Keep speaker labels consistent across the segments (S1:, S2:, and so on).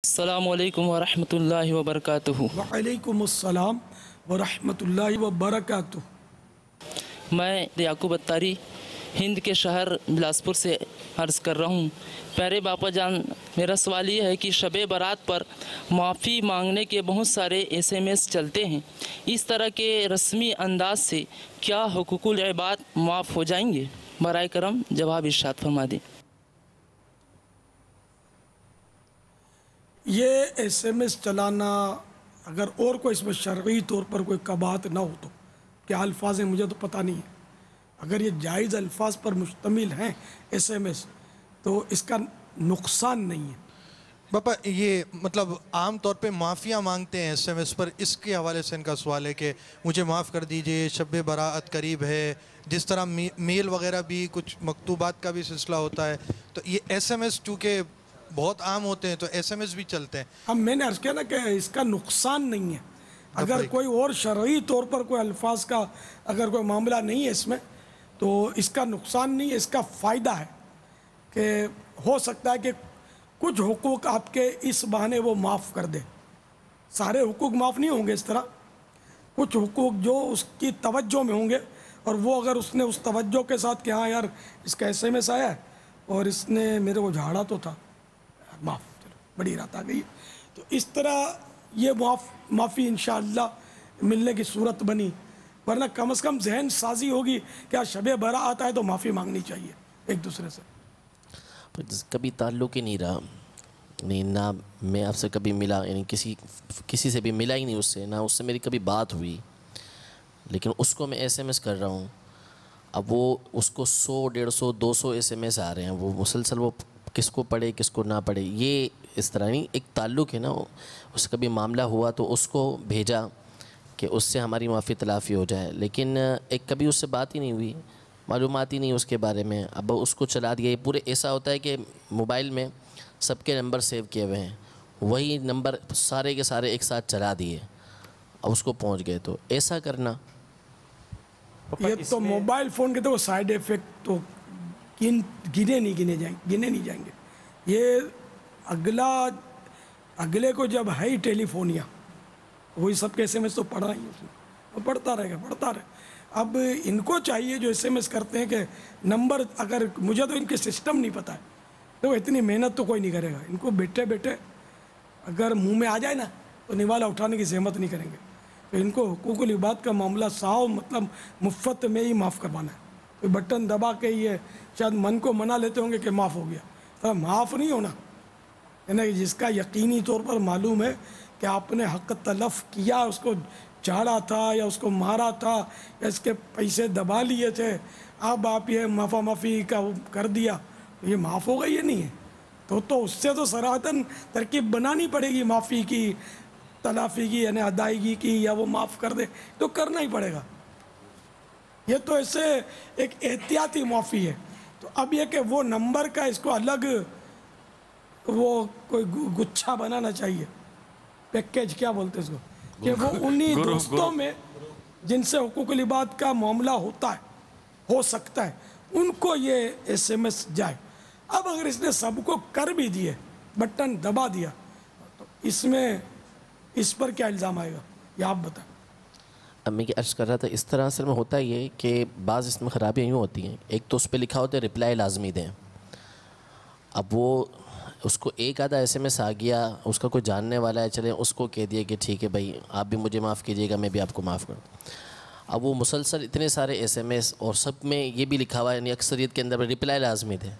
S1: السلام علیکم ورحمۃ اللہ وبرکاتہ۔
S2: وعلیکم السلام ورحمۃ اللہ وبرکاتہ۔
S1: میں یعقوب اتاری ہند کے شہر بلاسپور سے عرض کر رہا ہوں۔ پیارے باپا جان، میرا سوال یہ ہے کہ شب برات پر معافی مانگنے کے بہت سارے SMS چلتے ہیں۔ اس طرح کے رسمی انداز سے کیا حقوق العباد معاف ہو جائیں گے؟ برائے کرم جواب ارشاد فرما دیں۔
S2: یہ SMS چلانا اگر اور کوئی اس میں شرعی طور پر کوئی قباحت نہ ہو تو کیا الفاظ ہیں مجھے تو پتہ نہیں ہے۔ اگر یہ جائز الفاظ پر مشتمل ہیں SMS تو اس کا نقصان نہیں ہے۔
S3: باپا یہ مطلب عام طور پہ معافیاں مانگتے ہیں SMS پر، اس کے حوالے سے ان کا سوال ہے کہ مجھے معاف کر دیجئے، شب براءت قریب ہے، جس طرح میل وغیرہ بھی کچھ مکتوبات کا بھی سلسلہ ہوتا ہے، تو یہ SMS چونکہ بہت عام ہوتے ہیں تو SMS بھی چلتے ہیں۔
S2: اب میں نے عرض کیا نا کہ اس کا نقصان نہیں ہے۔ اگر کوئی اور شرعی طور پر کوئی الفاظ کا اگر کوئی معاملہ نہیں ہے اس میں تو اس کا نقصان نہیں ہے، اس کا فائدہ ہے کہ ہو سکتا ہے کہ کچھ حقوق آپ کے اس بہانے وہ معاف کر دے۔ سارے حقوق معاف نہیں ہوں گے اس طرح، کچھ حقوق جو اس کی توجہ میں ہوں گے اور وہ اگر اس نے اس توجہ کے ساتھ کہ ہاں یار اس کا SMS آیا ہے اور اس نے میرے کو جھاڑا تو تھا، معاف، چلو بڑی رات آ گئی، تو اس طرح یہ معافی انشاءاللہ ملنے کی صورت بنی۔ ورنہ کم از کم ذہن سازی ہوگی کہ شب براءت آئے تو معافی مانگنی چاہیے ایک دوسرے سے۔
S4: کبھی تعلق ہی نہیں رہا، نہیں نہ میں آپ سے کبھی ملا، یعنی کسی سے بھی ملا ہی نہیں، اس سے نہ اس سے میری کبھی بات ہوئی، لیکن اس کو میں SMS کر رہا ہوں۔ اب وہ اس کو 100 150 200 SMS آ رہے ہیں، وہ مسلسل وہ کس کو پڑھے کس کو نہ پڑھے، یہ اس طرح نہیں، ایک تعلق ہے نا، اس کا کبھی معاملہ ہوا تو اس کو بھیجا کہ اس سے ہماری معافی تلافی ہو جائے، لیکن ایک کبھی اس سے بات ہی نہیں ہوئی، معلومات ہی نہیں اس کے بارے میں۔ اب اس کو چلا دیا، یہ پورے ایسا ہوتا ہے کہ موبائل میں سب کے نمبر سیو کیے ہوئے ہیں، وہی نمبر سارے کے سارے ایک ساتھ چلا دیے، اب اس کو پہنچ گئے، تو ایسا کرنا
S2: یہ تو موبائل فون کے تو سائیڈ ایفیکٹ تو گنے نہیں جائیں گے۔ یہ اگلے کو جب ہے ہی ٹیلی فونیا، وہی سب کے SMS تو پڑھا ہی اس نے، وہ پڑھتا رہے گا۔ اب ان کو چاہیے جو SMS کرتے ہیں کہ نمبر، اگر مجھے تو ان کے سسٹم نہیں پتہ ہے تو اتنی محنت تو کوئی نہیں کرے گا، ان کو بیٹھے اگر منہ میں آ جائے نا تو نوالا اٹھانے کی زحمت نہیں کریں گے۔ تو ان کو حقوق العباد کا معاملہ صاف مطلب مفت میں ہی معاف کروانا ہے، کوئی بٹن دبا کے یہ شاید من کو منا لیتے ہوں گے کہ معاف ہو گیا، تو معاف نہیں ہونا، یعنی جس کا یقینی طور پر معلوم ہے کہ آپ نے حق تلف کیا، اس کو جھاڑا تھا یا اس کو مارا تھا یا اس کے پیسے دبا لیے تھے، اب آپ یہ معافی کا کر دیا، یہ معاف ہوگا یہ نہیں ہے، تو اس سے تو صراحتاً ترکیب بنانی پڑے گی معافی کی، تلافی کی، یعنی ادائیگی کی، یا وہ معاف کر دے تو کرنا ہی پڑے گا۔ یہ تو ایسے ایک احتیاطی معافی ہے۔ تو اب یہ کہ وہ نمبر کا اس کو الگ وہ کوئی گچھا بنانا چاہیے، پیکیج کیا بولتے اس کو، کہ وہ انہی دوستوں میں جن سے حقوق العباد کا معاملہ ہوتا ہے، ہو سکتا ہے، ان کو یہ SMS جائے۔ اب اگر اس نے سب کو کر بھی دیے، بٹن دبا دیا، تو اس پر کیا الزام آئے گا یہ آپ بتائیں۔
S4: اب میں یہ عرض کر رہا تھا، اس طرح اصل میں ہوتا یہ کہ بعض اس میں خرابیاں یوں ہوتی ہیں، ایک تو اس پہ لکھا ہوتا ہے رپلائی لازمی دیں، اب وہ اس کو ایک آدھا SMS آ گیا، اس کا کوئی جاننے والا ہے، چلیں اس کو کہہ دیا کہ ٹھیک ہے بھائی آپ بھی مجھے معاف کیجیے گا، میں بھی آپ کو معاف کروں۔ اب وہ مسلسل اتنے سارے SMS اور سب میں یہ بھی لکھا ہوا ہے، یعنی اکثریت کے اندر رپلائی لازمی دیں،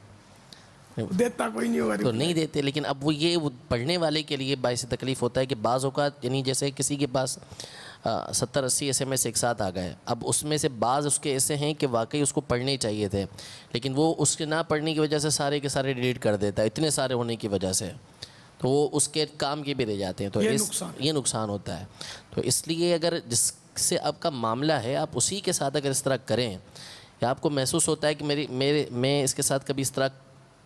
S2: دیتا کوئی نہیں ہوگا
S4: تو نہیں دیتے، لیکن اب وہ یہ پڑھنے والے کے لیے باعث تکلیف ہوتا ہے کہ بعض اوقات یعنی جیسے کسی کے پاس 70-80 SMS ایک ساتھ آ گئے، اب اس میں سے بعض اس کے ایسے ہیں کہ واقعی اس کو پڑھنے چاہیے تھے، لیکن وہ اس کے نہ پڑھنے کی وجہ سے سارے کے سارے ڈیلیٹ کر دیتا ہے، اتنے سارے ہونے کی وجہ سے، تو وہ اس کے کام کے بھی رہ جاتے ہیں، تو یہ نقصان ہوتا ہے۔ تو اس لیے اگر جس سے آپ کا معاملہ ہے آپ اسی کے ساتھ اگر اس طرح کریں، یا آپ کو محسوس ہوتا ہے کہ میں اس کے ساتھ کبھی اس طرح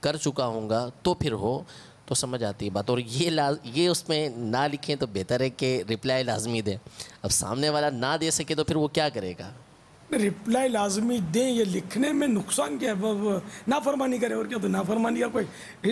S4: کر چکا ہوں گا تو پھر ہو، تو سمجھ آتی ہے بات، اور یہ اس میں نہ لکھیں تو بہتر ہے کہ رپلائی لازمی دیں۔ اب سامنے والا نہ دے سکے تو پھر وہ کیا کرے گا؟
S2: رپلائی لازمی دیں، یہ لکھنے میں نقصان کیا ہے؟ نافرمانی کرے اور کیا، تو نافرمانی کا کوئی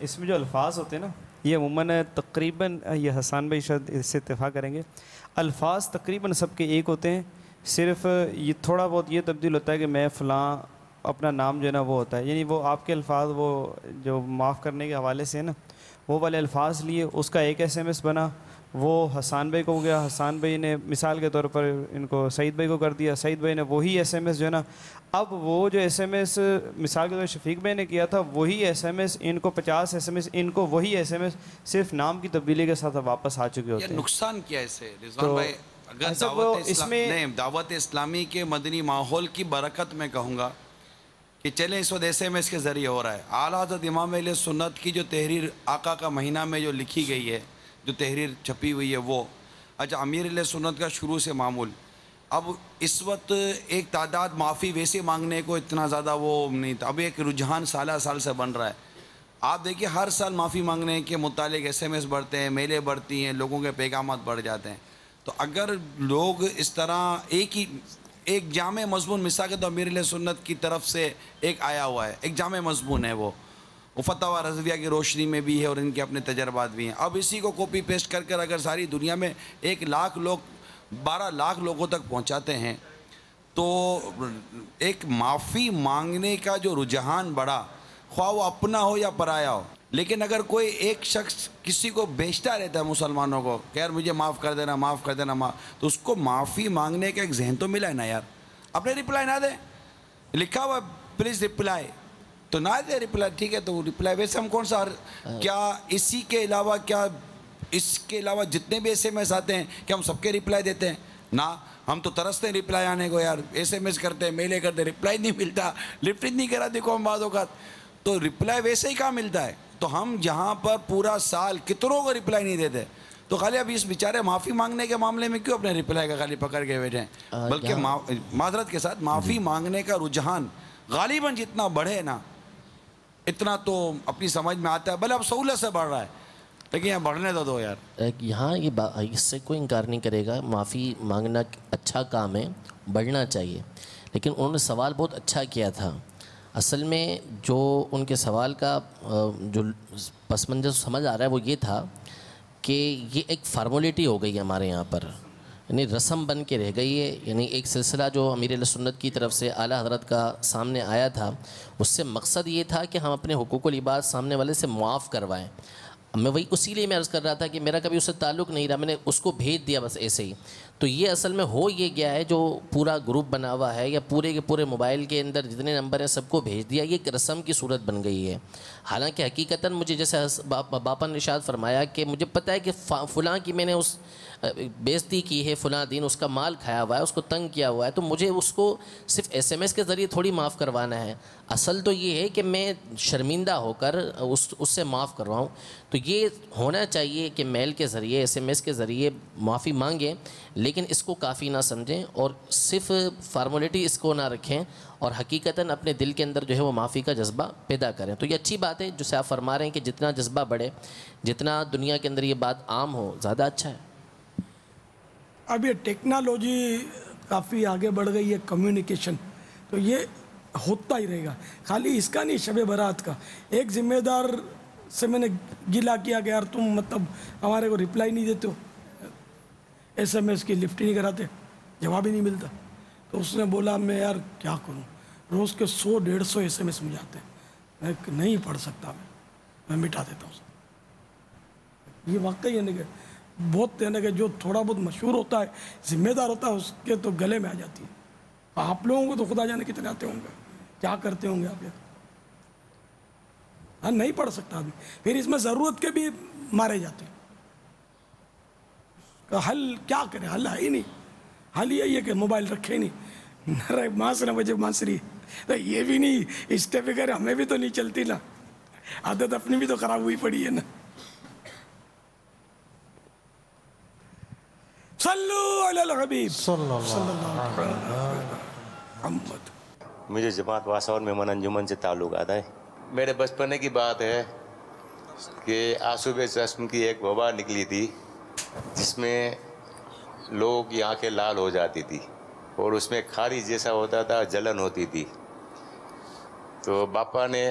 S5: اس میں جو الفاظ ہوتے ہیں نا یہ عموماً تقریباً یہ حسان بھائی شاید اس سے اتفاق کریں گے, الفاظ تقریباً سب کے ایک ہوتے ہیں, صرف یہ تھوڑا بہت یہ تبدیل ہوتا ہے کہ میں فلاں اپنا نام جو ہے نا وہ ہوتا ہے, یعنی وہ آپ کے الفاظ وہ جو معاف کرنے کے حوالے سے ہے نا وہ والے الفاظ لیے اس کا ایک SMS بنا, وہ حسان بھائی کو ہو گیا, حسان بھائی نے مثال کے طور پر ان کو سعید بھائی کو کر دیا, سعید بھائی نے وہی SMS جو ہے نا, اب وہ جو SMS مثال کے طور پر شفیق بھائی نے کیا تھا وہی SMS ان کو 50 SMS ان کو وہی SMS صرف نام کی تبدیلی کے ساتھ واپس آ چکے ہوتے
S6: یہ
S5: ہیں.
S6: نقصان کیا ہے اس سے رضوان بھائی؟ اگر
S5: ایسا وہ اس میں
S6: دعوت اسلامی کے مدنی ماحول کی برکت میں کہوں گا کہ چلیں اس وقت SMS کے ذریعے ہو رہا ہے. اعلیٰ حضرت امام اہل سنت کی جو تحریر آقا کا مہینہ میں جو لکھی گئی ہے, جو تحریر چھپی ہوئی ہے وہ, اچھا امیر اہل سنت کا شروع سے معمول, اب اس وقت ایک تعداد معافی ویسے مانگنے کو اتنا زیادہ وہ نہیں تھا, اب ایک رجحان سالہ سال سے بن رہا ہے. آپ دیکھیے ہر سال معافی مانگنے کے متعلق SMS بڑھتے ہیں, میلیں بڑھتی ہیں, لوگوں کے پیغامات بڑھ جاتے ہیں. تو اگر لوگ اس طرح ایک جامع مضمون مثال کے تو امیر اہل سنت کی طرف سے ایک آیا ہوا ہے, ایک جامع مضمون ہے وہ فتاویٰ رضویہ کی روشنی میں بھی ہے اور ان کے اپنے تجربات بھی ہیں. اب اسی کو کاپی پیسٹ کر کر اگر ساری دنیا میں 1 لاکھ لوگ 12 لاکھ لوگوں تک پہنچاتے ہیں تو ایک معافی مانگنے کا جو رجحان بڑھا, خواہ وہ اپنا ہو یا پرایا ہو, لیکن اگر کوئی ایک شخص کسی کو بیچتا رہتا ہے مسلمانوں کو کہ یار مجھے معاف کر دینا, معاف کر دینا, تو اس کو معافی مانگنے کا ایک ذہن تو ملا ہے نا یار. اپنے رپلائی نہ دیں, لکھا ہوا پلیز رپلائی, تو نہ دے رپلائی, ٹھیک ہے تو رپلائی. ویسے ہم کون سا کیا اسی کے علاوہ کیا اس کے علاوہ جتنے بھی SMS آتے ہیں کہ ہم سب کے رپلائی دیتے ہیں؟ نہ, ہم تو ترستے ہیں رپلائی آنے کو یار, SMS کرتے ہیں, میلیں کرتے ہیں, رپلائی نہیں ملتا, لفٹ نہیں کراتے کو ہم بعض اوقات, تو رپلائی ویسے ہی کہاں ملتا ہے. تو ہم جہاں پر پورا سال کتنوں کو رپلائی نہیں دیتے, تو خالی اب اس بیچارے معافی مانگنے کے معاملے میں کیوں اپنے رپلائی کا خالی پکڑ کے بیٹھے ہیں, بلکہ معذرت کے ساتھ معافی مانگنے کا رجحان غالباً جتنا بڑھے نا اتنا تو اپنی سمجھ میں آتا ہے, بھلے اب سہولت سے بڑھ رہا ہے لیکن یہاں بڑھنے تو دو یار.
S4: یہاں یہ اس سے کوئی انکار نہیں کرے گا, معافی مانگنا اچھا کام ہے, بڑھنا چاہیے, لیکن انہوں نے سوال بہت اچھا کیا تھا. اصل میں جو ان کے سوال کا جو پس منظر سمجھ آ رہا ہے وہ یہ تھا کہ یہ ایک فارمولیٹی ہو گئی ہے ہمارے یہاں پر, یعنی رسم بن کے رہ گئی ہے. یعنی ایک سلسلہ جو امیر اہل سنت کی طرف سے اعلیٰ حضرت کا سامنے آیا تھا, اس سے مقصد یہ تھا کہ ہم اپنے حقوق العباد سامنے والے سے معاف کروائیں. میں وہی اسی لیے میں عرض کر رہا تھا کہ میرا کبھی اس سے تعلق نہیں رہا, میں نے اس کو بھیج دیا بس ایسے ہی. تو یہ اصل میں ہو یہ گیا ہے, جو پورا گروپ بنا ہوا ہے یا پورے کے پورے موبائل کے اندر جتنے نمبر ہیں سب کو بھیج دیا, یہ ایک رسم کی صورت بن گئی ہے. حالانکہ حقیقتاً مجھے جیسے باپا نے ارشاد فرمایا کہ مجھے پتہ ہے کہ فلاں کی میں نے اس بےزتی کی ہے, فلاں دین اس کا مال کھایا ہوا ہے, اس کو تنگ کیا ہوا ہے, تو مجھے اس کو صرف SMS کے ذریعے تھوڑی معاف کروانا ہے. اصل تو یہ ہے کہ میں شرمندہ ہو کر اس سے معاف کرواؤں. تو یہ ہونا چاہیے کہ میل کے ذریعے SMS کے ذریعے معافی مانگیں, لیکن اس کو کافی نہ سمجھیں اور صرف فارمولیٹی اس کو نہ رکھیں, اور حقیقتاً اپنے دل کے اندر جو ہے وہ معافی کا جذبہ پیدا کریں. تو یہ اچھی بات ہے جسے آپ فرما رہے ہیں کہ جتنا جذبہ بڑھے, جتنا دنیا کے اندر یہ بات عام ہو, زیادہ اچھا ہے.
S2: اب یہ ٹیکنالوجی کافی آگے بڑھ گئی ہے, کمیونیکیشن, تو یہ ہوتا ہی رہے گا. خالی اس کا نہیں, شب برات کا ایک ذمہ دار سے میں نے گلا کیا کہ یار تم مطلب ہمارے کو رپلائی نہیں دیتے ہو, SMS کی لفٹ ہی نہیں کراتے, جواب ہی نہیں ملتا. تو اس نے بولا میں یار کیا کروں, روز کے 100-150 SMS مجھے آتے ہیں, میں نہیں پڑھ سکتا, میں مٹا دیتا ہوں. یہ واقعی ہے نا کہ بہت ہے نا کہ جو تھوڑا بہت مشہور ہوتا ہے, ذمہ دار ہوتا ہے, اس کے تو گلے میں آ جاتی ہے. آپ لوگوں کو تو خدا جانے کتنے آتے ہوں گے, کیا کرتے ہوں گے آپ. ہاں نہیں پڑھ سکتا آدمی, پھر اس میں ضرورت کے بھی مارے جاتے ہیں. حل کیا کرے, حل ہے ہی نہیں. حل یہی ہے کہ موبائل رکھے نہیں, ماس نہ بجے ماسری, تو یہ بھی نہیں, اسٹیپ وغیرہ ہمیں بھی تو نہیں چلتی نا, عادت اپنی بھی تو خراب ہوئی پڑی ہے نا. صلو علی الحبیب صلی اللہ علیہ محمد.
S7: مجھے جماعت واسور میں من انجمن سے تعلق آتا ہے. میرے بچپنے کی بات ہے کہ آصوب چشم کی ایک وبا نکلی تھی جس میں لوگ کی آنکھیں لال ہو جاتی تھی اور اس میں خارج جیسا ہوتا تھا, جلن ہوتی تھی. تو باپا نے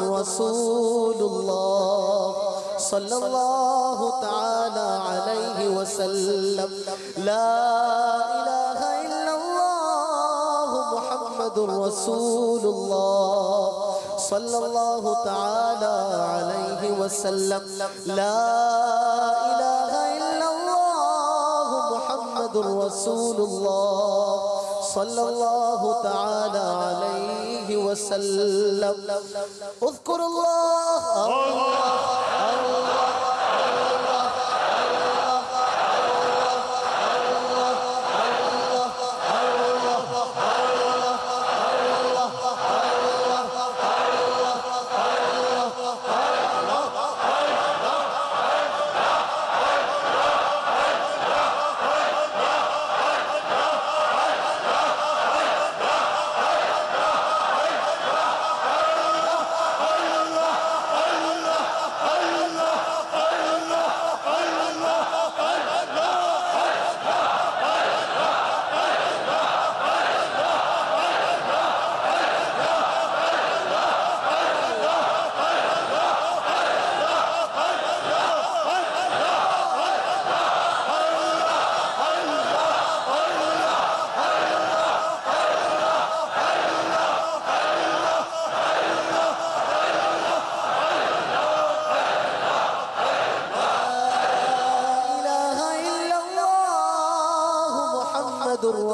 S8: رسول الله صلى الله تعالى عليه وسلم. لا إله إلا الله محمد رسول الله صلى الله تعالى عليه وسلم. لا إله إلا الله محمد رسول الله صلى الله تعالى عليه وسلم. اذكر الله الله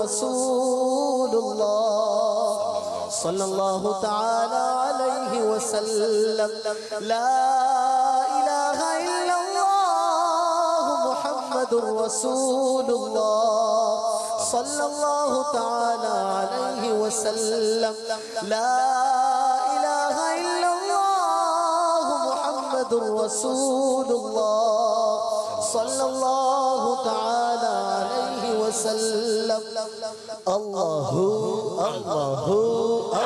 S8: رسول الله صلى الله تعالى عليه وسلم. لا إله إلا الله محمد رسول الله صلى الله تعالى عليه وسلم. لا إله إلا الله محمد رسول الله صلى الله تعالى عليه وسلم. الله الله الله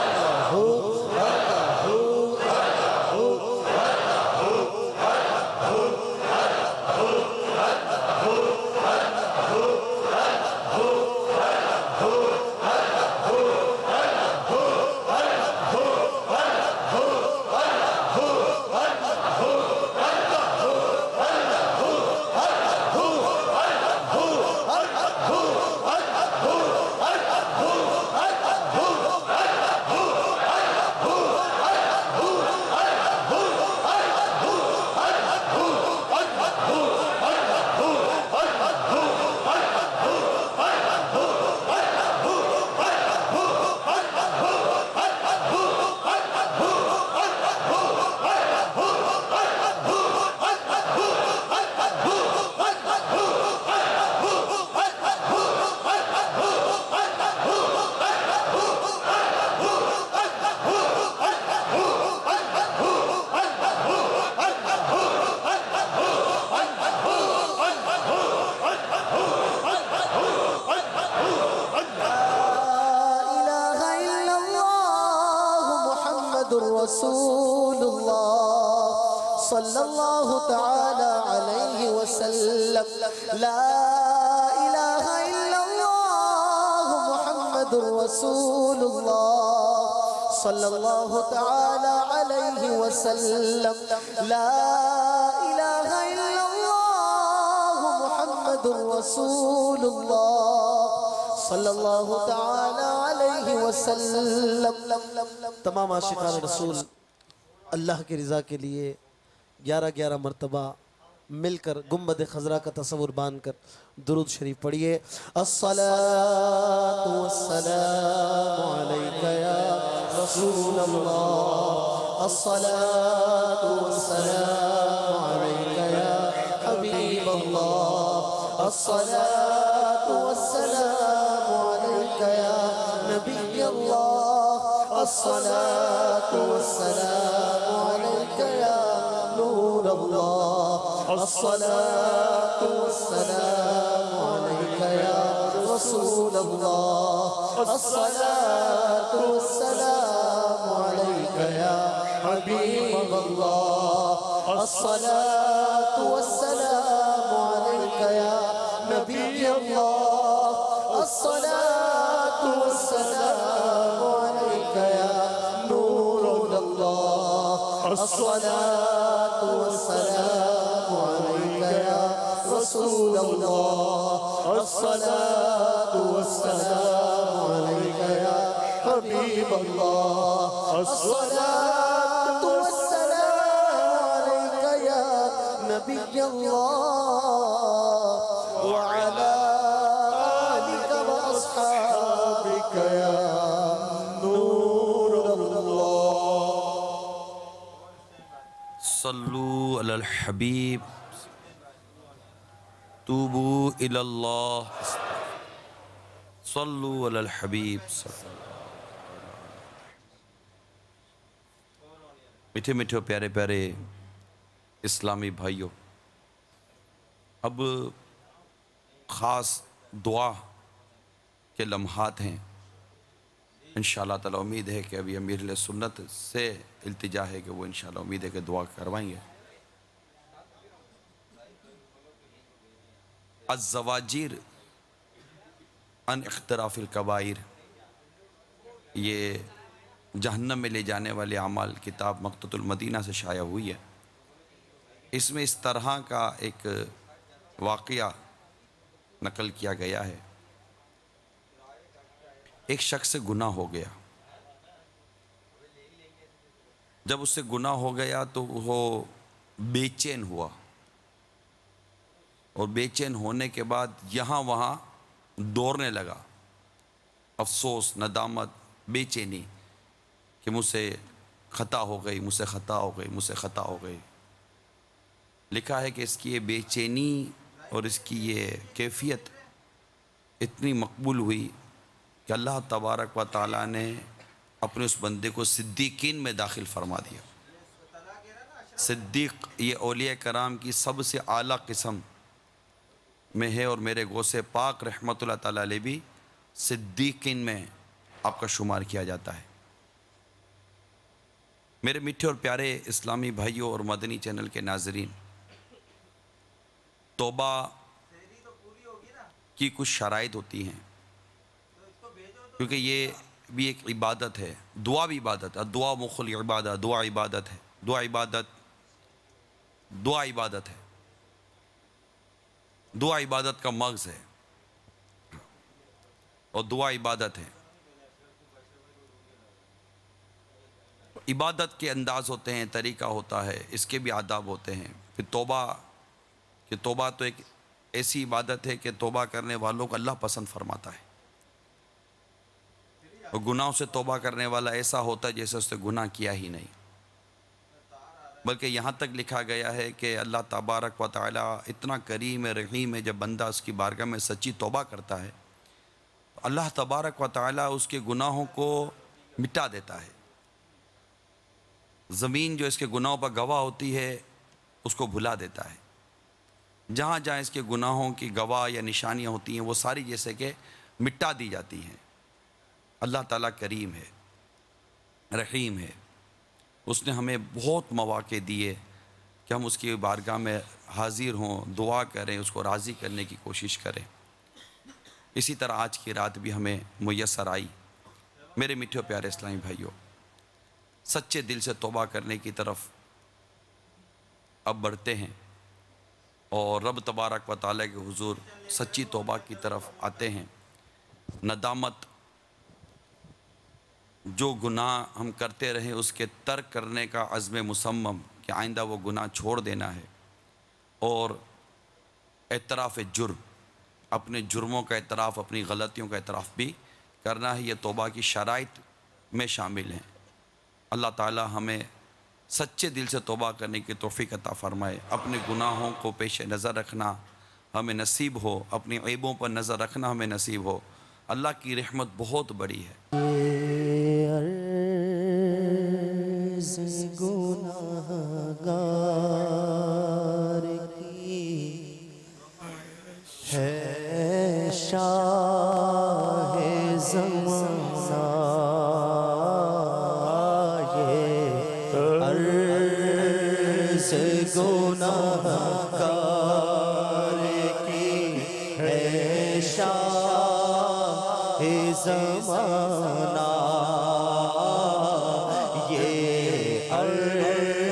S8: رسول الله صلى الله تعالى عليه وسلم. لا إله إلا الله محمد رسول الله صلى الله تعالى عليه وسلم. لا إله إلا الله محمد رسول الله صلی اللہ تعالی علیہ وسلم. تمام عاشقان رسول اللہ کی رضا کے لیے 11 مرتبہ مل کر گنبد خضرا کا تصور باندھ کر درود شریف پڑھیے. الصلاة والسلام علیک یا رسول اللہ. الصلاة والسلام علیک یا حبیب اللہ. الصلاة والسلام علیک یا نبی اللہ. الصلاة والسلام علیک یا نور اللہ. الصلاة والسلام علیک یا رسول اللہ. الصلاة والسلام علیک یا حبیب اللہ. الصلاة والسلام علیک یا نبی اللہ. الصلاة والسلام علیک یا نور اللہ.
S9: الصلاة والسلام عليك يا رسول الله الصلاة والسلام عليك يا حبيب الله الصلاة والسلام عليك يا نبي الله وعلى آلك وأصحابك يا نور الله
S6: صلوا علی الحبیب توبوا الی اللہ صلوا علی الحبیب. میٹھے میٹھے پیارے پیارے اسلامی بھائیوں، اب خاص دعا کے لمحات ہیں. انشاءاللہ تعالی امید ہے کہ ابھی امیر علیہ سنت سے التجا ہے کہ وہ انشاءاللہ امید ہے کہ دعا کروائیں گے. الزواجیر عن اقتراف الکبائر، یہ جہنم میں لے جانے والے اعمال کتاب مقتۃ المدینہ سے شائع ہوئی ہے. اس میں اس طرح کا ایک واقعہ نقل کیا گیا ہے. ایک شخص سے گناہ ہو گیا. جب اس سے گناہ ہو گیا تو وہ بے چین ہوا، اور بے چین ہونے کے بعد یہاں وہاں دوڑنے لگا. افسوس، ندامت، بے چینی کہ مجھ سے خطا ہو گئی، مجھ سے خطا ہو گئی، مجھ سے خطا ہو گئی. لکھا ہے کہ اس کی یہ بے چینی اور اس کی یہ کیفیت اتنی مقبول ہوئی کہ اللہ تبارک و تعالیٰ نے اپنے اس بندے کو صدیقین میں داخل فرما دیا. صدیق یہ اولیاء کرام کی سب سے اعلیٰ قسم میں ہے، اور میرے غوث پاک رحمۃ اللہ تعالیٰ علیہ بھی صدیقین میں آپ کا شمار کیا جاتا ہے. میرے میٹھے اور پیارے اسلامی بھائیوں اور مدنی چینل کے ناظرین، توبہ کی کچھ شرائط ہوتی ہیں، کیونکہ یہ بھی ایک عبادت ہے. دعا بھی عبادت ہے. دعا مخ العبادہ، دعا عبادت ہے. دعا عبادت ہے. دعا عبادت کا مغز ہے، اور دعا عبادت ہے. عبادت کے انداز ہوتے ہیں، طریقہ ہوتا ہے، اس کے بھی آداب ہوتے ہیں. پھر توبہ تو ایک ایسی عبادت ہے کہ توبہ کرنے والوں کو اللہ پسند فرماتا ہے. اور گناہوں سے توبہ کرنے والا ایسا ہوتا ہے جیسے اس نے گناہ کیا ہی نہیں. بلکہ یہاں تک لکھا گیا ہے کہ اللہ تبارک و تعالیٰ اتنا کریم رحیم ہے، جب بندہ اس کی بارگاہ میں سچی توبہ کرتا ہے اللہ تبارک و تعالیٰ اس کے گناہوں کو مٹا دیتا ہے. زمین جو اس کے گناہوں پر گواہ ہوتی ہے اس کو بھلا دیتا ہے. جہاں جہاں اس کے گناہوں کی گواہ یا نشانیاں ہوتی ہیں وہ ساری جیسے کہ مٹا دی جاتی ہیں. اللہ تعالیٰ کریم ہے، رحیم ہے. اس نے ہمیں بہت مواقع دیے کہ ہم اس کی بارگاہ میں حاضر ہوں، دعا کریں، اس کو راضی کرنے کی کوشش کریں. اسی طرح آج کی رات بھی ہمیں میسر آئی. میرے میٹھے و پیارے اسلامی بھائیوں، سچے دل سے توبہ کرنے کی طرف اب بڑھتے ہیں، اور رب تبارک و تعالیٰ کے حضور سچی توبہ کی طرف آتے ہیں. ندامت، جو گناہ ہم کرتے رہے اس کے ترک کرنے کا عزم مصمم کہ آئندہ وہ گناہ چھوڑ دینا ہے، اور اعتراف جرم، اپنے جرموں کا اعتراف، اپنی غلطیوں کا اعتراف بھی کرنا ہے. یہ توبہ کی شرائط میں شامل ہیں. اللہ تعالی ہمیں سچے دل سے توبہ کرنے کی توفیق عطا فرمائے. اپنے گناہوں کو پیش نظر رکھنا ہمیں نصیب ہو، اپنی عیبوں پر نظر رکھنا ہمیں نصیب ہو. اللہ کی رحمت بہت بڑی ہے.
S9: گناہگار کی ہے شاہ زمانہ، یہ عرض گناہگار کی ہے شاہ زمانہ، یہ عرض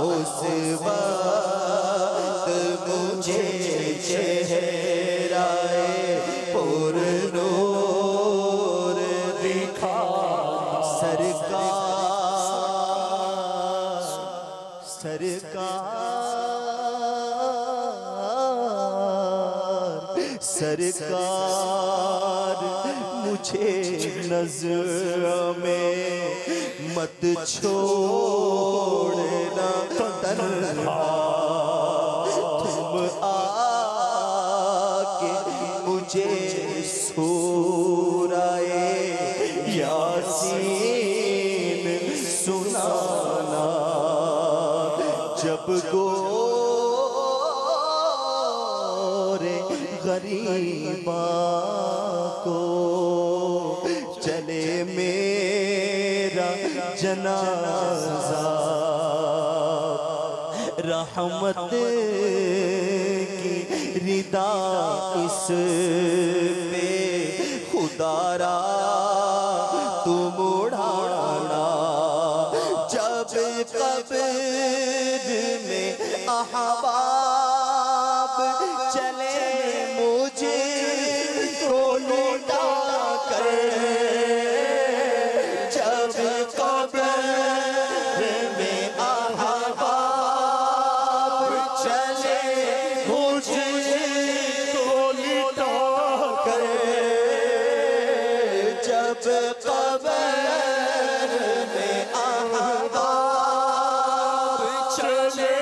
S9: اس وقت مجھے چہرہ پر نور دکھا سرکار مجھے نظر میں مت چھوڑنا تنہا تم آ کے مجھے سورہ یاسین سنانا جب غریباں کو چلے میرا جنازہ رحمت کی ردا اس پہ خدا را تم اڑانا جب قبر میں احباب چلے مجھے کو لوٹا کر جب قبر میں احباب چلے مجھے کو لوٹا کر جب قبر میں احباب چلے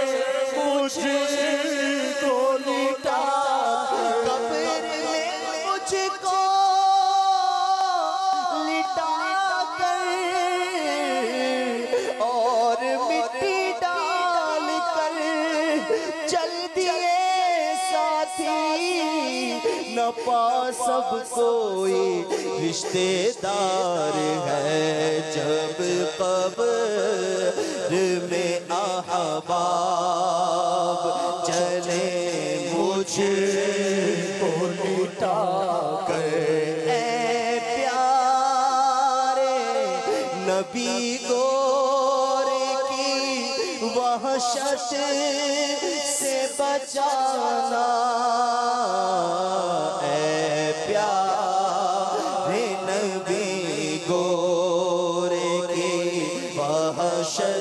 S9: مجھے کو لوٹا نہ پا سب کوئی رشتے دار ہے جب قبر میں احباب چلے مجھے کو لٹا کر اے پیارے نبی گورے کی وحشت سے بچانا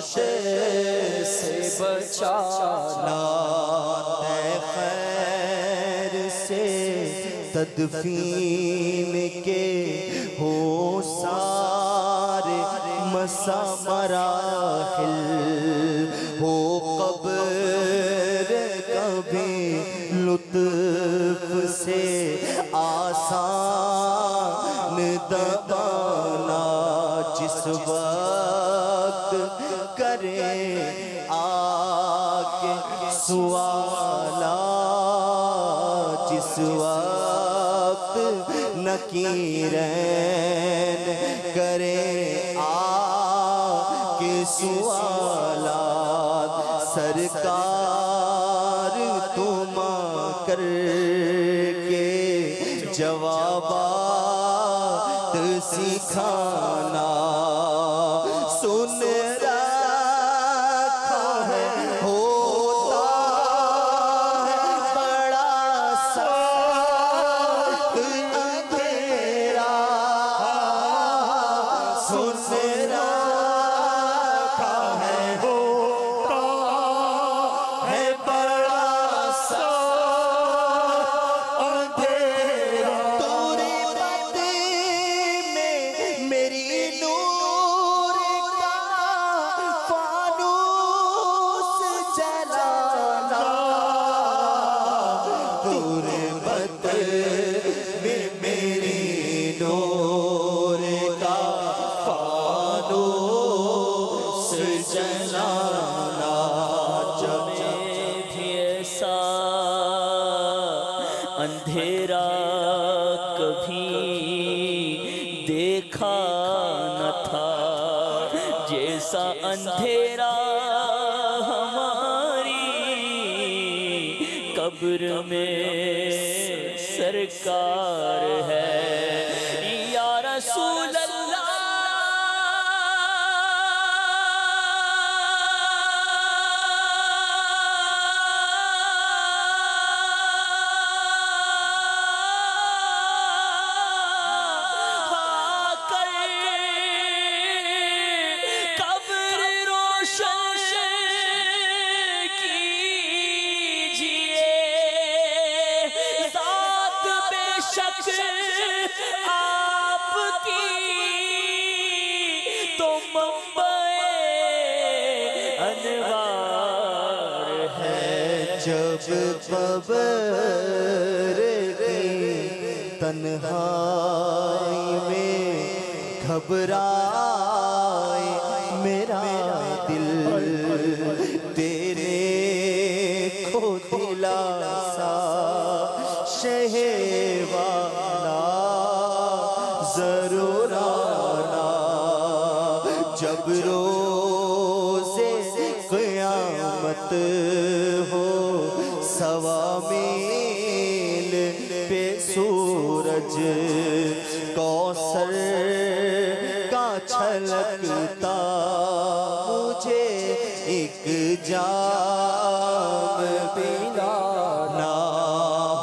S9: سے بچانا خیر سے تدفین کے ہو سارے مسا مراحل ہو قبر کبھی لطف سے آسان دبانا جس وقت کرے آکے سوالات جس وقت نکیرین کرے آکے سوالات سرکار تم کر کے جوابات سکھانا سن رکھا ہے ہوتا ہے بڑا سخت اندھیرا سن رکھا ہے ہوتا ہے بڑا سخت اندھیرا تربت میں میری نور کا فانوس جلانا تربت میں میری نور کا فانوس جلانا جب بھی ایسا اندھیرا کبھی دیکھا نہ تھا جیسا اندھیرا ہماری قبر میں سرکار ہے یا رسول اللہ
S10: جب قبر کی تنہائی میں گھبرائے میرا دل تیرے کو دلاسا شہوانا ضرور آنا جب روز قیامت ہو سوا میل پہ سورج کوثر کا چھلکتا مجھے ایک جام پلانا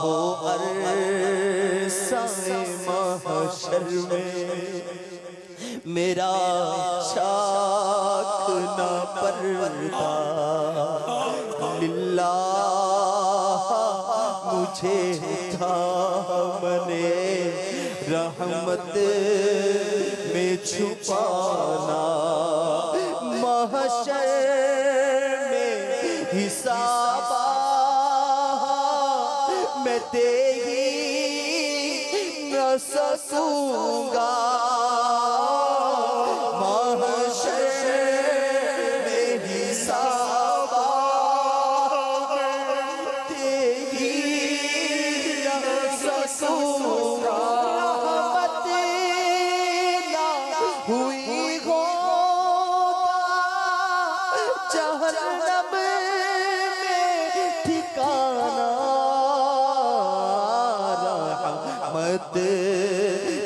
S10: ہو عرصہ محشر میں میرا شاک نہ پردہ للہ مجھے دامن رحمت میں چھپانا محشر میں حساب میں دے ہی نہ سکوں گا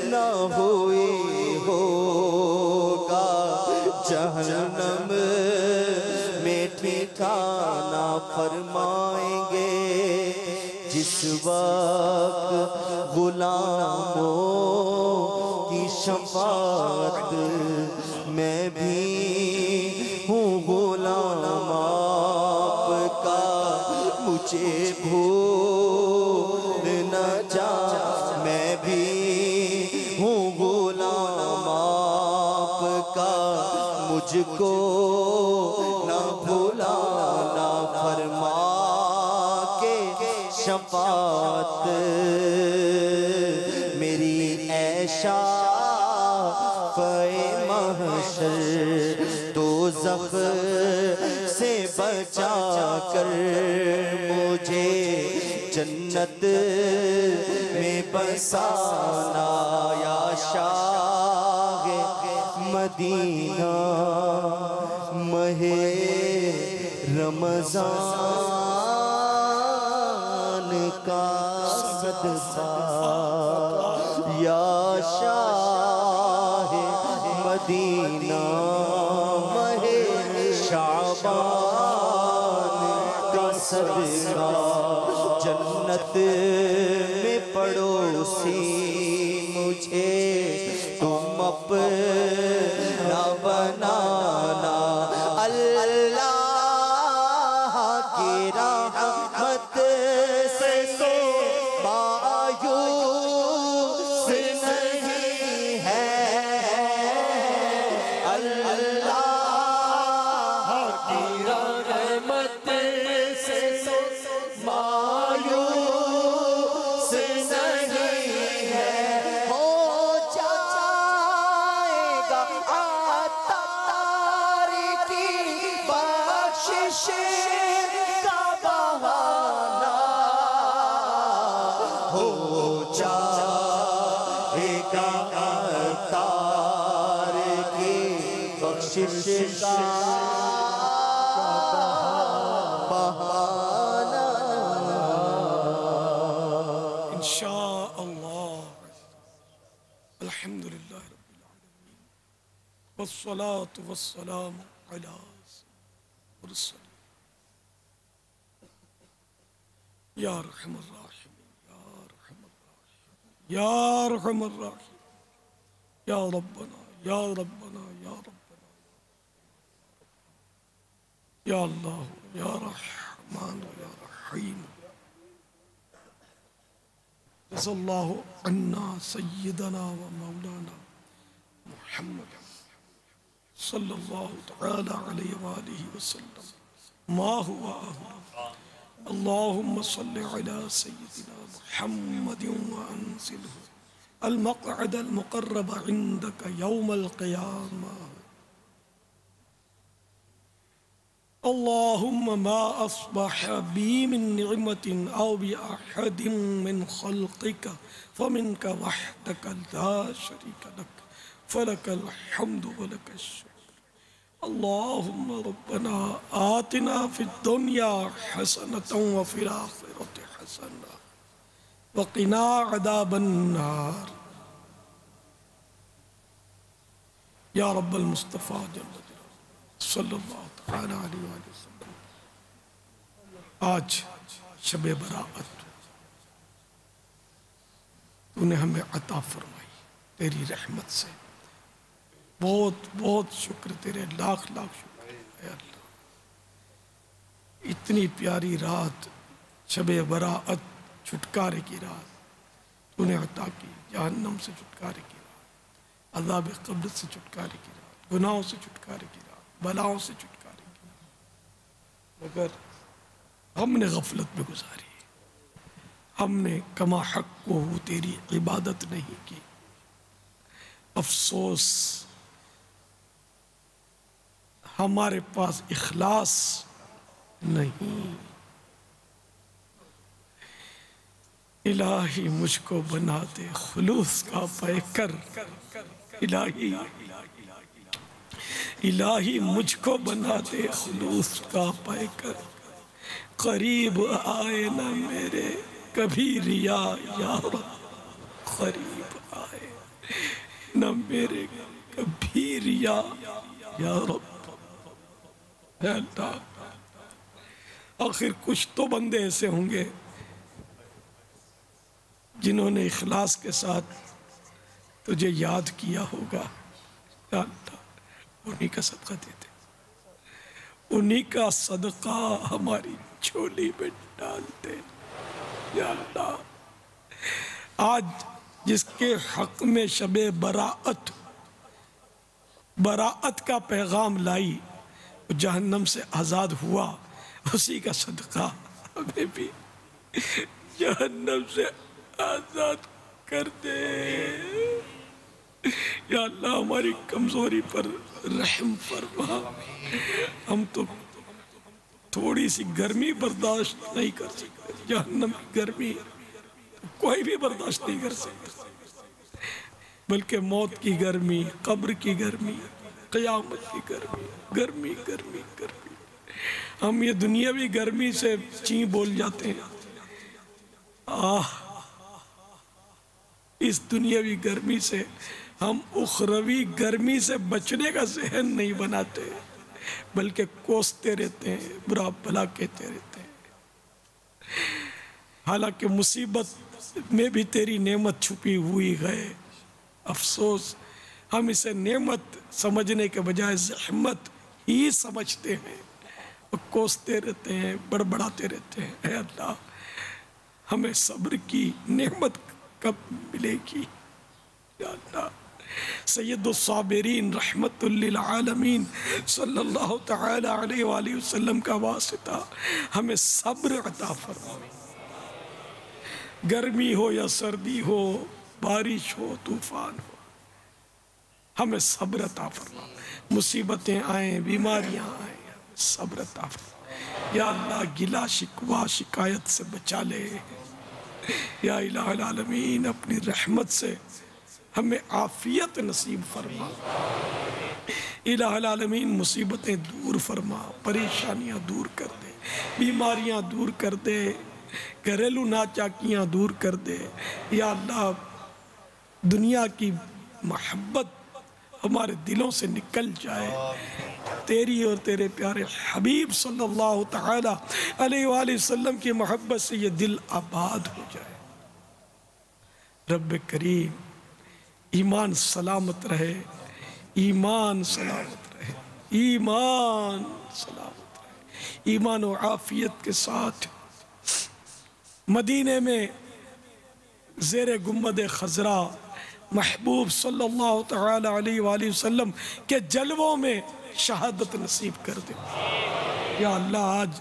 S10: نہ ہوئی ہوگا جہنم میں ٹھکانہ فرمائیں گے جس وقت غلاموں کی شفاعت میں بھی ہوں غلام آپ کا مجھے بھول نہ جا میں بھی ہوں غلام آپ کا مجھ کو نہ بھولانا فرما کے شفاعت میری عیشا فے محشر دوزخ سے بچا کر مجھے جنت میں بسانا یا شاہ مدینہ ماہ رمضان کا صدقہ یا شاہ مدینہ ماہ شعبان کا صدقہ جنت میں پڑوسی مجھے تم اپنا بنانا اللہ کی رحمت سے تو مایوس نہیں ہے اللہ کی رحمت سے تو مایوس نہیں ہے ہو جائے گا عطار کی بخشش کا بہانہ ہو جائے گا عطار کی بخشش کا
S2: الحمدللہ رب العالمین والصلاة والسلام علی رسول یا رحم الراحمین یا رحم الراحمین یا رحم الراحمین یا ربنا یا ربنا یا ربنا یا اللہ یا رحمان یا رحیم جزا اللہ عنا سیدنا و مولانا محمد صلی اللہ تعالی علیہ وآلہ وسلم ما ہوا اللهم صل على سيدنا محمد وأنزله المقعد المقرب عندك يوم القيامة. اللهم ما أصبح بي من نعمة أو بأحد من خلقك فمنك وحدك لا شريك لك فلك الحمد ولك الشكر. اللهم ربنا آتنا في الدنيا حسنة وفي الآخرة حسنة وقنا عذاب النار. یا رب المصطفیٰ جل جلالہ صلی اللہ تعالی علیہ وآلہ وسلم، آج شب برات تو نے ہمیں عطا فرمائی تیری رحمت سے. بہت بہت شکر تیرے، لاکھ لاکھ شکر اے اللہ. اتنی پیاری رات شب برات، چھٹکارے کی رات تو نے عطا کی، جہنم سے چھٹکارے کی رات، عذاب قبر سے چھٹکارے کی رات، گناہوں سے چھٹکارے کی رات، بلاؤں سے چھٹکارے کی رات. مگر ہم نے غفلت میں گزاری، ہم نے کما حق کو تیری عبادت نہیں کی. افسوس ہمارے پاس اخلاص نہیں. الہی مجھ کو بنا دے خلوص کا پیکر. الہی مجھ کو بنا دے خلوص کا پیکر. قریب آئے نہ میرے کبھی ریا یا رب، قریب آئے نہ میرے کبھی ریا یا رب. اے اللہ، آخر کچھ تو بندے ایسے ہوں گے جنہوں نے اخلاص کے ساتھ تجھے یاد کیا ہوگا. یا اللہ، انہی کا صدقہ دیتے، انہی کا صدقہ ہماری جھولی میں ڈال دے. یا اللہ، آج جس کے حق میں شب براعت کا پیغام لائی، وہ جہنم سے آزاد ہوا، اسی کا صدقہ ہمیں بھی جہنم سے آزاد کر دے. یا اللہ، ہماری کمزوری پر رحم فرما. ہم تو تھوڑی سی گرمی برداشت نہیں کر سکتے، جہنم کی گرمی کوئی بھی برداشت نہیں کر سکتا، بلکہ موت کی گرمی، قبر کی گرمی، قیامت کی گرمی، گرمی گرمی گرمی. ہم یہ دنیاوی گرمی سے چیں بول جاتے ہیں. اس دنیاوی گرمی سے ہم اخروی گرمی سے بچنے کا ذہن نہیں بناتے، بلکہ کوستے رہتے ہیں، برا بھلا کہتے رہتے ہیں. حالانکہ مصیبت میں بھی تیری نعمت چھپی ہوئی ہے. افسوس ہم اسے نعمت سمجھنے کے بجائے زحمت ہی سمجھتے ہیں، کوستے رہتے ہیں، بڑبڑاتے رہتے ہیں. اے اللہ، ہمیں صبر کی نعمت کب ملے گی؟ یا اللہ، سید الصابرین رحمت للعالمین صلی اللہ تعالی علیہ وآلہ وسلم کا واسطہ ہمیں صبر عطا فرما. گرمی ہو یا سردی ہو، بارش ہو، طوفان ہو، ہمیں صبر عطا فرما. مصیبتیں آئیں، بیماریاں آئیں، صبر عطا فرما. یا اللہ، گلا شکوہ شکایت سے بچا لے. یا الہ العالمین، اپنی رحمت سے ہمیں عافیت نصیب فرما. الہ العالمین، مصیبتیں دور فرما، پریشانیاں دور کر دے، بیماریاں دور کر دے، گھریلو ناچاکیاں دور کر دے. یا اللہ، دنیا کی محبت ہمارے دلوں سے نکل جائے، تیری اور تیرے پیارے حبیب صلی اللہ تعالی علیہ وآلہ وسلم کی محبت سے یہ دل آباد ہو جائے. رب کریم، ایمان سلامت رہے، ایمان سلامت رہے، ایمان سلامت رہے. ایمان و عافیت کے ساتھ مدینے میں زیر گنبد خضرا محبوب صلی اللہ تعالی علیہ وآلہ وسلم کے جلووں میں شہادت نصیب کر دے. یا اللہ، آج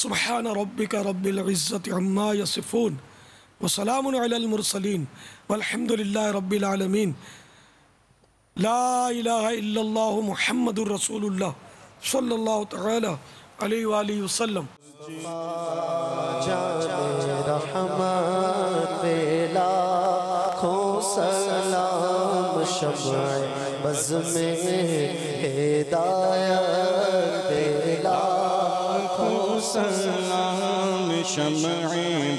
S2: سبحان ربک رب العزت عما یصفون وسلام علی المرسلین والحمد للہ رب العالمین. لا الہ الا اللہ محمد الرسول اللہ صلی اللہ تعالی علیہ وآلہ وسلم.
S10: رحمت لاکھوں سلام شمع بز میں ہدایت لاکھوں
S11: سلام شمع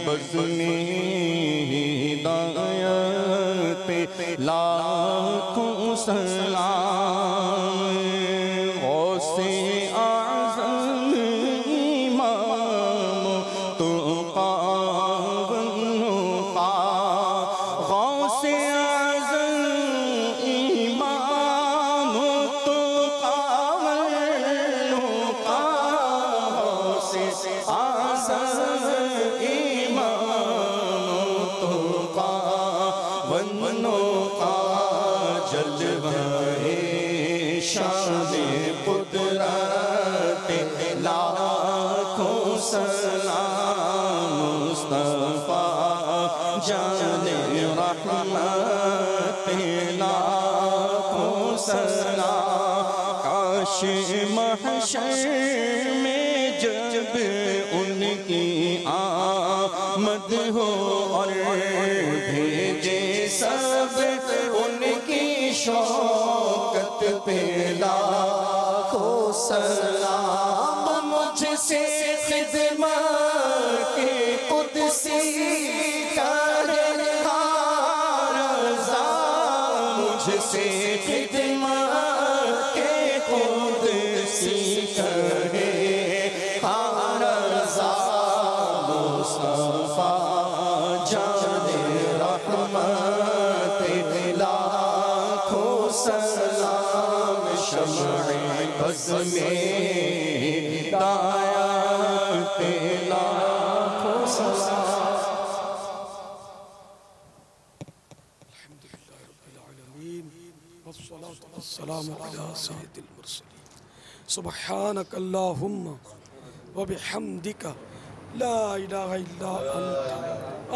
S11: بز میں ہدایت لاکھوں سلام غوث اعظم امام تقا ونقا غوث اعظم امام تقا ونقا غوث اعظم امام تقا ونقا جلوہ شان قدرت لاکھوں سلام مصطفیٰ جان رحمت لاکھوں سلام. کاش محشر میں جب ان کی آمد ہو اور بھیجے سب ان کی شوکت پہ لاکھوں سلام. مجھ سے خدمت کے قدسی کا رضا مجھ سے خدمت کے قدسی کا رضا مصطفیٰ جان رحمت لاکھوں سلام شمع بز میں ہدایت لاکھوں سلام.
S2: والصلاة والسلام على سيد المرسلين. سبحانك اللهم وبحمدك لا إله إلا أنت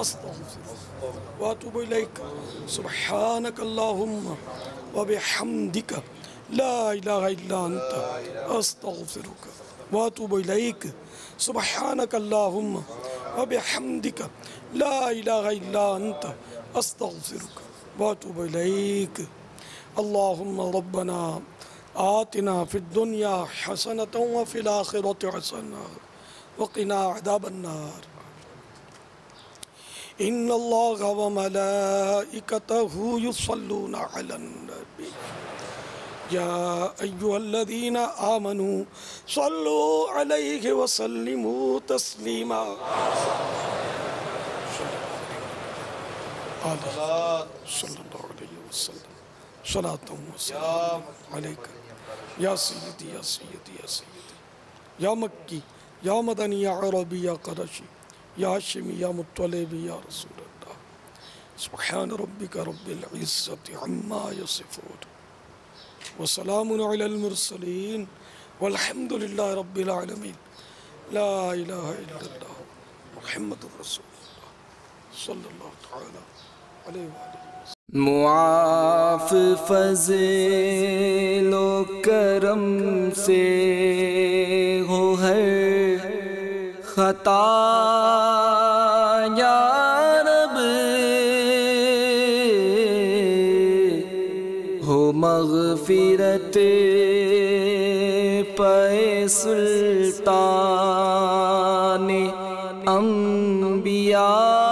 S2: أستغفرك وأتوب إليك. سبحانك اللهم وبحمدك لا إله إلا أنت أستغفرك وأتوب إليك. سبحانك اللهم وبحمدك لا إله إلا أنت أستغفرك وأتوب إليك. اللهم ربنا آتنا في الدنيا حسنة وفي الآخرة حسنة وقنا عذاب النار. إن الله وملائكته يصلون على النبي يا أيها الذين آمنوا صلوا عليه وسلموا تسليما. صلى الله عليه وسلم صلاة وسلام عليك يا سيدي يا سيدي يا سيدي يا مكي يا مدني يا عربي يا قرشي يا هاشمي يا مطلبي يا رسول الله. سبحان ربك رب العزة عما يصفون وسلام على المرسلين والحمد لله رب العالمين. لا إله إلا الله محمد رسول الله صلى الله تعالى عليه وآله.
S9: معاف فضل و کرم سے ہو ہر خطا یا رب ہو مغفرت پہ سلطان انبیاء